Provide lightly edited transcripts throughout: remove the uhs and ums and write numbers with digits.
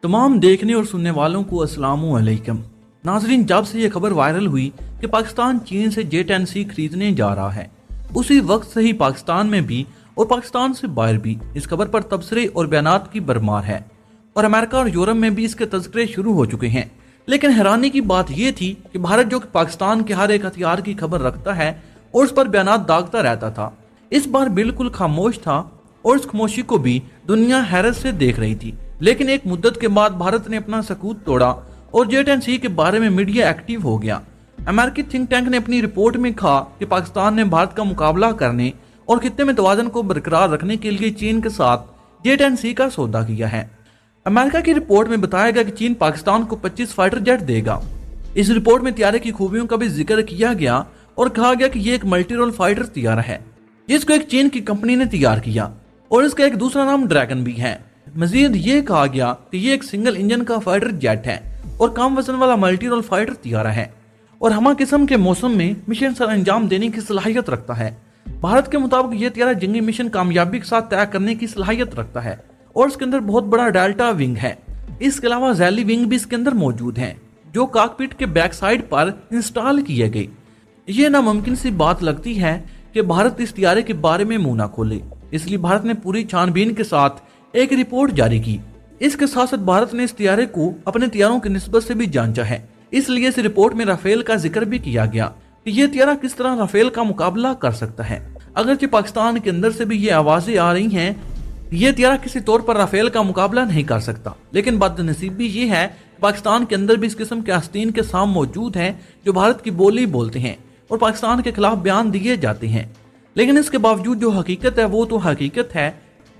तमाम देखने और सुनने वालों को अस्सलाम वालेकुम। नाजरीन, जब से ये खबर वायरल हुई कि पाकिस्तान चीन से J-10C खरीदने जा रहा है, उसी वक्त से ही पाकिस्तान में भी और पाकिस्तान से बाहर भी इस खबर पर तबसरे और बयानात की भरमार है और अमेरिका और यूरोप में भी इसके तज़किरे शुरू हो चुके हैं। लेकिन हैरानी की बात यह थी कि भारत, जो कि पाकिस्तान के हर एक हथियार की खबर रखता है और उस पर बयानात दागता रहता था, इस बार बिल्कुल खामोश था और इस खामोशी को भी दुनिया हैरत से देख रही थी। लेकिन एक मुद्दत के बाद भारत ने अपना सकूत तोड़ा और J-10C के बारे में मीडिया एक्टिव हो गया। अमेरिकी थिंक टैंक ने अपनी रिपोर्ट में कहा कि पाकिस्तान ने भारत का मुकाबला करने और खित्ते में तवाज़ुन को बरकरार रखने के लिए चीन के साथ J-10C का सौदा किया है। अमेरिका की रिपोर्ट में बताया गया कि चीन पाकिस्तान को 25 फाइटर जेट देगा। इस रिपोर्ट में तैयारे की खूबियों का भी जिक्र किया गया और कहा गया कि ये एक मल्टी रोल फाइटर तैयारा है जिसको एक चीन की कंपनी ने तैयार किया और इसका एक दूसरा नाम ड्रैगन भी है। मजीद ये कहा गया कि ये एक सिंगल इंजन का फाइटर जेट है और कम वजन वाला मल्टी रोल फाइटर तैयारा है और हमा किस्म के मौसम में मिशन सर अंजाम देने की सलाहियत रखता है। भारत के मुताबिक ये तैयारा जंगी मिशन कामयाबी के साथ तय करने की सलाहियत रखता है और इसके अंदर बहुत बड़ा डेल्टा विंग है। इसके अलावा जैली विंग भी इसके अंदर मौजूद है जो कॉकपिट के बैक साइड पर इंस्टॉल किए गए। ये नामुमकिन सी बात लगती है कि भारत इस तैयारे के बारे में मुंह ना खोले, इसलिए भारत ने पूरी छानबीन के साथ एक रिपोर्ट जारी की। इसके साथ साथ भारत ने इस तैयारे को अपने तैयारों की निस्बत से भी जांचा है, इसलिए इस रिपोर्ट में राफेल का जिक्र भी किया गया कि यह तैयारा किस तरह राफेल का मुकाबला कर सकता है। अगरचे पाकिस्तान के अंदर से भी ये आवाजें आ रही हैं ये तैयारा किसी तौर पर राफेल का मुकाबला नहीं कर सकता, लेकिन बदनसीबी ये है पाकिस्तान के अंदर भी इस किस्म के आस्तीन के साम मौजूद हैं जो भारत की बोली बोलते हैं और पाकिस्तान के खिलाफ बयान दिए जाते हैं। लेकिन इसके बावजूद जो हकीकत है वो तो हकीकत है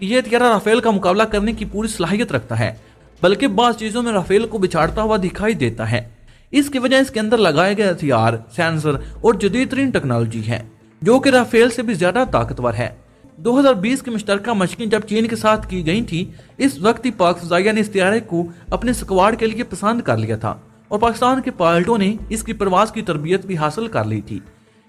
कि यह तैयारा राफेल का मुकाबला करने की पूरी सलाहियत रखता है, बल्कि बाज़ चीजों में राफेल को बिछाड़ता हुआ दिखाई देता है। इसकी वजह इसके अंदर लगाए गए हथियार, सेंसर और जदीद तरीन टेक्नोलॉजी है जो कि राफेल से भी ज्यादा ताकतवर है। 2020 की मुश्तरका मशकें जब चीन के साथ की गई थी, इस वक्त ही पाक फ़ज़ाइया ने इस तैयारे को अपने स्क्वाड के लिए पसंद कर लिया था और पाकिस्तान के पायलटों ने इसकी परवाज की तरबियत भी हासिल कर ली थी।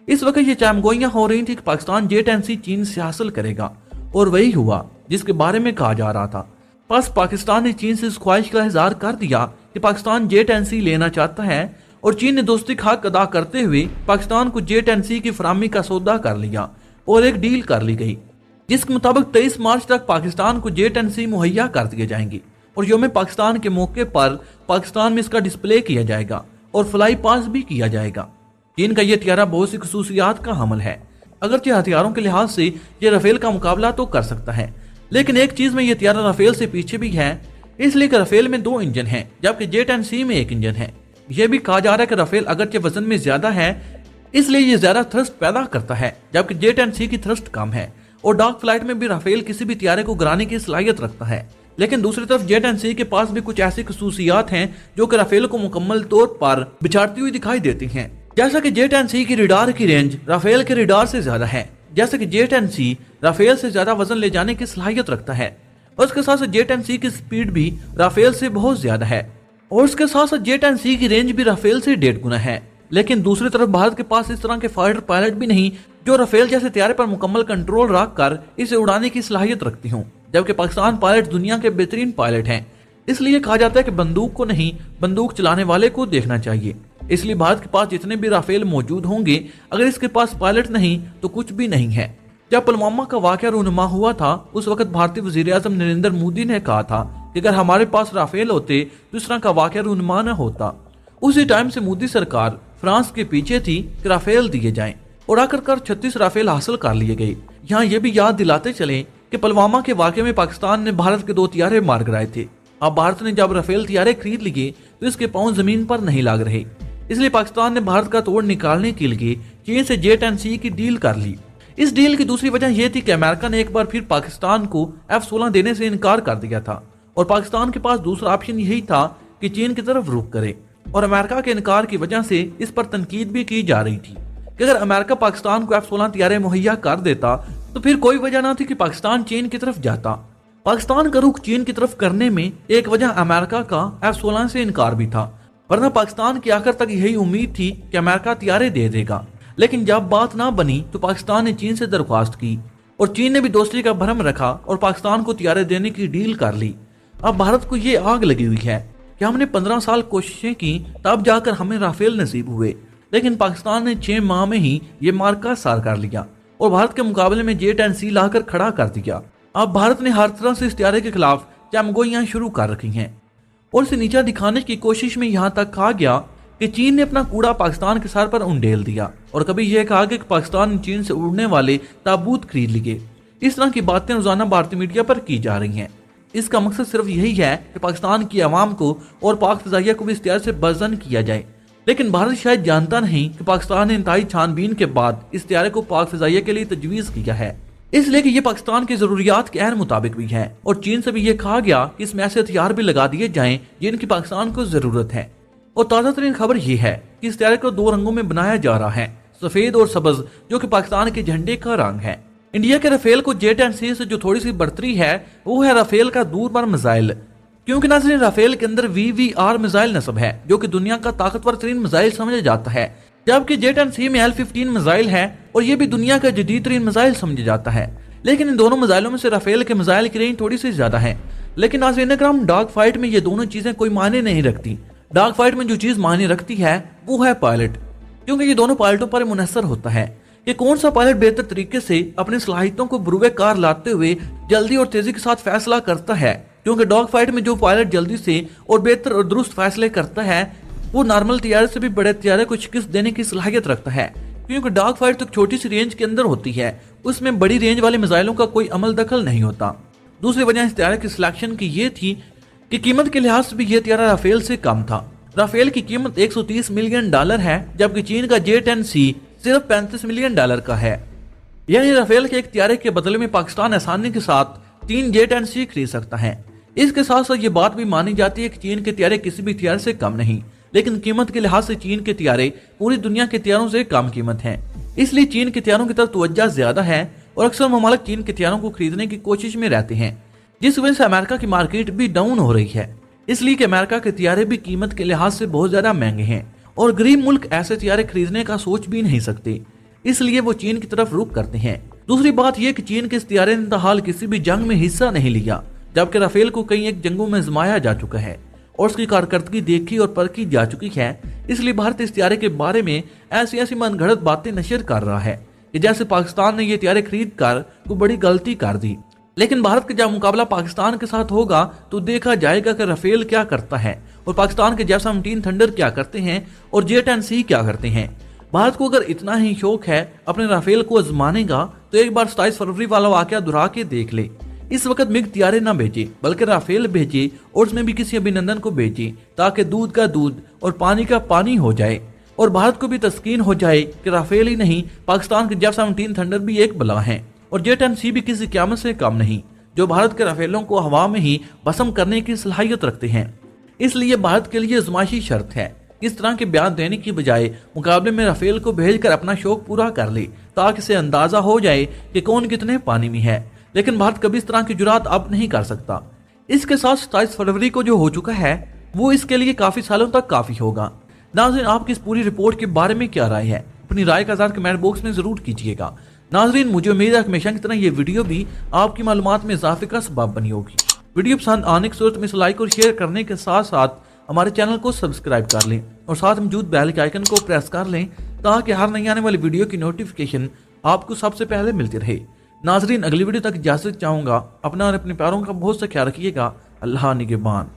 इस वक्त ये चामगोइयां हो रही थी कि पाकिस्तान J-10C चीन से हासिल करेगा और वही हुआ जिसके बारे में कहा जा रहा था। बस पाकिस्तान ने चीन से इस ख्वाहिश का इजहार कर दिया कि पाकिस्तान J-10C लेना चाहता है और चीन ने दोस्ती का हक अदा करते हुए पाकिस्तान को J-10C की फराहमी का सौदा कर लिया और एक डील कर ली गई जिसके मुताबिक 23 मार्च तक पाकिस्तान को J-10C मुहैया कर दिए जाएंगे और यौम पाकिस्तान के मौके पर पाकिस्तान में इसका डिस्प्ले किया जाएगा और फ्लाई पास भी किया जाएगा। चीन का यह तैयारा बहुत सी खसूसियात का हमल है। अगरचे हथियारों के लिहाज से ये राफेल का मुकाबला तो कर सकता है, लेकिन एक चीज में ये तैयारा राफेल से पीछे भी है, इसलिए कि राफेल में 2 इंजन हैं जबकि J-10C में 1 इंजन है। यह भी कहा जा रहा है कि राफेल अगरचे वजन में ज्यादा है इसलिए ये ज्यादा थ्रस्ट पैदा करता है जबकि J-10C की थ्रस्ट कम है और डार्क फ्लाइट में भी राफेल किसी भी तैयारे को गिराने की सलाहियत रखता है। लेकिन दूसरी तरफ J-10C के पास भी कुछ ऐसी खसूसियात हैं जो कि राफेल को मुकम्मल तौर पर बिछाड़ती हुई दिखाई देती हैं। जैसा कि J-10C की रिडार की रेंज राफेल के रिडार से ज्यादा है, जैसे कि J-10C राफेल से ज्यादा वजन ले जाने की सलाहियत रखता है और उसके साथ साथ J-10C की स्पीड भी राफेल से बहुत ज्यादा है और उसके साथ साथ J-10C की रेंज भी राफेल से 1.5 गुना है। लेकिन दूसरी तरफ भारत के पास इस तरह के फाइटर पायलट भी नहीं जो राफेल जैसे तैयारे पर मुकम्मल कंट्रोल रख कर इसे उड़ाने की सलाहियत रखती हूँ, जबकि पाकिस्तान पायलट दुनिया के बेहतरीन पायलट हैं। इसलिए कहा जाता है कि बंदूक को नहीं, बंदूक चलाने वाले को देखना चाहिए। इसलिए भारत के पास जितने भी राफेल मौजूद होंगे, अगर इसके पास पायलट नहीं तो कुछ भी नहीं है। जब पुलवामा का वाकया रूनुमा हुआ था, उस वक्त भारतीय वजीर आजम नरेंद्र मोदी ने कहा था कि अगर हमारे पास राफेल होते तो इस तरह का वाकया रूनुमा न होता। उसी टाइम से मोदी सरकार फ्रांस के पीछे थी कि राफेल दिए जाएं और आखिरकार 36 राफेल हासिल कर लिए गए। यहाँ ये भी याद दिलाते चले कि पुलवामा के वाकये में पाकिस्तान ने भारत के 2 तैयारे मार गिराए थे। अब भारत ने जब राफेल तैयारे खरीद लिए तो इसके पांव जमीन पर नहीं लग रहे, इसलिए पाकिस्तान ने भारत का तोड़ निकालने के लिए चीन से J-10C की डील कर ली। इस डील की दूसरी वजह यह थी कि अमेरिका ने एक बार फिर पाकिस्तान को F-16 देने से इनकार कर दिया था और पाकिस्तान के पास दूसरा ऑप्शन यही था कि चीन की तरफ रुख करे और अमेरिका के इनकार की वजह से इस पर तनकीद भी की जा रही थी कि अगर अमेरिका पाकिस्तान को F-16 तैयारे मुहैया कर देता तो फिर कोई वजह ना थी कि पाकिस्तान चीन की तरफ जाता। पाकिस्तान का रुख चीन की तरफ करने में एक वजह अमेरिका का F-16 से इनकार भी था, वरना पाकिस्तान की आखिर तक यही उम्मीद थी कि अमेरिका तैयारे दे देगा। लेकिन जब बात ना बनी तो पाकिस्तान ने चीन से दरख्वास्त की और चीन ने भी दोस्ती का भरम रखा और पाकिस्तान को तैयारे देने की डील कर ली। अब भारत को ये आग लगी हुई है कि हमने 15 साल कोशिशें की, तब जाकर हमें राफेल नसीब हुए, लेकिन पाकिस्तान ने 6 माह में ही ये मार्का सार कर लिया और भारत के मुकाबले में J-10C लाकर खड़ा कर दिया। अब भारत ने हर तरह से इस तैयारे के खिलाफ चमगोइयां शुरू कर रखी हैं और इसे नीचा दिखाने की कोशिश में यहाँ तक कहा गया कि चीन ने अपना कूड़ा पाकिस्तान के सर पर उंडेल दिया और कभी यह कहा कि पाकिस्तान ने चीन से उड़ने वाले ताबूत खरीद लिए। इस तरह की बातें रोजाना भारतीय मीडिया पर की जा रही हैं। इसका मकसद सिर्फ यही है कि पाकिस्तान की आवाम को और पाक फिजाइया को भी इस तैयार से बरजन किया जाए, लेकिन भारत शायद जानता नहीं कि पाकिस्तान ने इंतहाई छानबीन के बाद इस तैयारे को पाक फिजाइया के लिए तजवीज़ किया है, इसलिए कि ये पाकिस्तान की जरूरियात के अहम मुताबिक भी है। और चीन से भी ये कहा गया कि इसमें ऐसे हथियार भी लगा दिए जाएं जिनकी पाकिस्तान को जरूरत है। और ताज़ा तरीन खबर ये है कि इस तैयारे को 2 रंगों में बनाया जा रहा है, सफेद और सब्ज, जो कि पाकिस्तान के झंडे का रंग है। इंडिया के राफेल को J-10C से जो थोड़ी सी बढ़तरी है वो है राफेल का दूरपार मिसाइल, क्योंकि ना सिर्फ राफेल के अंदर VVR मिसाइल नस्ब है जो कि दुनिया का ताकतवर तरीन मिसाइल समझा जाता है, जबकि J-10C में L-15 मिसाइल है और ये भी दुनिया का जदीद तरीन मिसाइल समझा जाता है। लेकिन इन दोनों मिसाइलों में से राफेल के मिसाइल की रेंज थोड़ी सी ज्यादा है। लेकिन नाज़रीन इकराम, डॉग फाइट में ये दोनों चीजें कोई मायने नहीं रखती। डॉग फाइट में जो चीज मायने रखती है वो है पायलट, क्योंकि ये दोनों पायलटों पर मुनहसर होता है कि कौन सा पायलट बेहतर तरीके से अपनी सलाहियतों को बुरुए कार लाते हुए जल्दी और तेजी के साथ फैसला करता है। क्योंकि डॉग फाइट में जो पायलट जल्दी से और बेहतर और दुरुस्त फैसले करता है वो नॉर्मल तैयारे से भी बड़े तैयारे को शिकस्त देने की सलाहियत रखता है, क्योंकि डॉग फाइट तो छोटी सी रेंज के अंदर होती है, उसमें बड़ी रेंज वाले मिसाइलों का कोई अमल दखल नहीं होता। दूसरी वजह इस तैयारे की सिलेक्शन की ये थी कि कीमत के लिहाज से भी ये तैयारा राफेल से कम था। राफेल की कीमत $130 मिलियन है, जबकि चीन का J-10C सिर्फ $35 मिलियन का है। यानी राफेल के एक तैयारे के बदले में पाकिस्तान आसानी के साथ 3 J-10C खरीद सकता है। इसके साथ साथ ये बात भी मानी जाती है कि चीन के तैयारे किसी भी तैयारे से कम नहीं, लेकिन कीमत के लिहाज से चीन के तैयारे पूरी दुनिया के तैयारों से कम कीमत है। इसलिए चीन के तैयारों की तरफ तवज्जो ज्यादा है और अक्सर ममालिक चीन के तैयारों को खरीदने की कोशिश में रहते हैं, जिस वजह से अमेरिका की मार्केट भी डाउन हो रही है। इसलिए कि अमेरिका के तैयारे भी कीमत के लिहाज से बहुत ज्यादा महंगे हैं और गरीब मुल्क ऐसे तैयारे खरीदने का सोच भी नहीं सकते, इसलिए वो चीन की तरफ रुख करते हैं। दूसरी बात यह कि चीन के इस तैयारे ने हाल किसी भी जंग में हिस्सा नहीं लिया, जबकि राफेल को कई एक जंगों में आजमाया जा चुका है और उसकी कारकर्दगी देखी और परखी जा चुकी है। इसलिए भारत इस तैयारे के बारे में ऐसी मनगढ़ंत बातें नशर कर रहा है कि जैसे पाकिस्तान ने ये तैयारे खरीद कर कोई बड़ी गलती कर दी। लेकिन भारत का जब मुकाबला पाकिस्तान के साथ होगा तो देखा जाएगा कि राफेल क्या करता है और पाकिस्तान के J-17 थंडर क्या करते हैं और J-10C क्या करते हैं। भारत को अगर इतना ही शौक है अपने राफेल को आजमाने का तो एक बार 27 फरवरी वाला वाकया दोहरा के देख ले। इस वक्त मिग तैयारे ना भेजे बल्कि राफेल भेजे और उसमें भी किसी अभिनंदन को भेजे, ताकि दूध का दूध और पानी का पानी हो जाए और भारत को भी तस्कीन हो जाए कि राफेल ही नहीं पाकिस्तान के J-17 थंडर भी एक बला है और J-10C भी किसी क़यामत से कम नहीं, जो भारत के राफेलों को हवा में ही भस्म करने की सलाहियत रखते हैं। इसलिए भारत के लिए आजमाइशी शर्त है इस तरह के बयान देने की बजाय मुकाबले में राफेल को भेजकर अपना शौक पूरा कर ले, ताकि इसे अंदाजा हो जाए कि कौन कितने पानी में है। लेकिन भारत कभी इस तरह की जुरात अब नहीं कर सकता। इसके साथ 27 फरवरी को जो हो चुका है वो इसके लिए काफी सालों तक काफी होगा। नाज़रीन, आपकी इस पूरी रिपोर्ट के बारे में क्या राय है? अपनी राय का इज़हार कमेंट बॉक्स में जरूर कीजिएगा। नाज़रीन, मुझे उम्मीद है हमेशा की तरह ये वीडियो भी आपकी मालूमात में इजाफे का सबब बनी होगी। वीडियो पसंद आने की सूरत में इसे लाइक और शेयर करने के साथ साथ हमारे चैनल को सब्सक्राइब कर लें और साथ मौजूद बेल के आइकन को प्रेस कर लें, ताकि हर नई आने वाली वीडियो की नोटिफिकेशन आपको सबसे पहले मिलती रहे। नाज़रीन, अगली वीडियो तक इजाज़त चाहूँगा। अपना और अपने प्यारों का बहुत सा ख्याल रखिएगा। अल्लाह निगहबान।